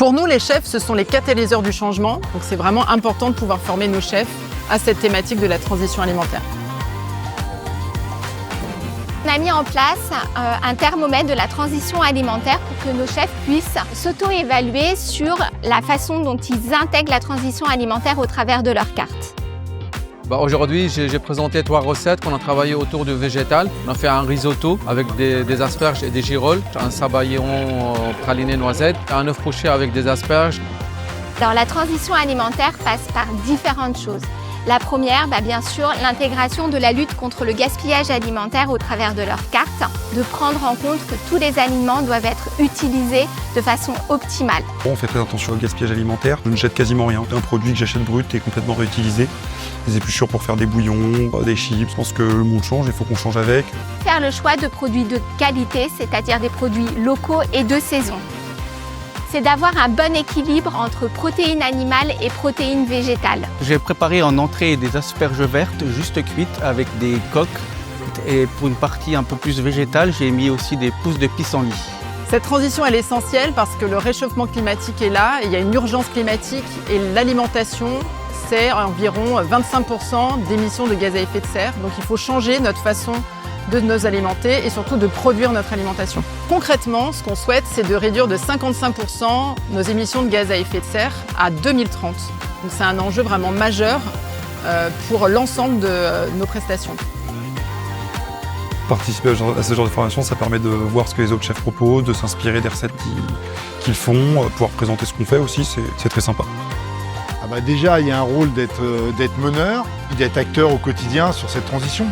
Pour nous, les chefs, ce sont les catalyseurs du changement. Donc c'est vraiment important de pouvoir former nos chefs à cette thématique de la transition alimentaire. On a mis en place un thermomètre de la transition alimentaire pour que nos chefs puissent s'auto-évaluer sur la façon dont ils intègrent la transition alimentaire au travers de leur carte. Aujourd'hui, j'ai présenté 3 recettes qu'on a travaillées autour du végétal. On a fait un risotto avec des asperges et des girolles, un sabayon praliné noisette, un œuf poché avec des asperges. Alors, la transition alimentaire passe par différentes choses. La première, bien sûr, l'intégration de la lutte contre le gaspillage alimentaire au travers de leur carte, de prendre en compte que tous les aliments doivent être utilisés de façon optimale. On fait très attention au gaspillage alimentaire, je ne jette quasiment rien. Un produit que j'achète brut est complètement réutilisé. Des épluchures pour faire des bouillons, des chips. Je pense que le monde change, il faut qu'on change avec. Faire le choix de produits de qualité, c'est-à-dire des produits locaux et de saison. C'est d'avoir un bon équilibre entre protéines animales et protéines végétales. J'ai préparé en entrée des asperges vertes juste cuites avec des coques. Et pour une partie un peu plus végétale, j'ai mis aussi des pousses de pissenlit. Cette transition, elle est essentielle parce que le réchauffement climatique est là, il y a une urgence climatique et l'alimentation, c'est environ 25% d'émissions de gaz à effet de serre. Donc il faut changer notre façon de nous alimenter et surtout de produire notre alimentation. Concrètement, ce qu'on souhaite, c'est de réduire de 55% nos émissions de gaz à effet de serre à 2030. Donc c'est un enjeu vraiment majeur pour l'ensemble de nos prestations. Participer à ce genre de formation, ça permet de voir ce que les autres chefs proposent, de s'inspirer des recettes qu'ils font, pouvoir présenter ce qu'on fait aussi, c'est très sympa. Déjà, il y a un rôle d'être meneur, d'être acteur au quotidien sur cette transition.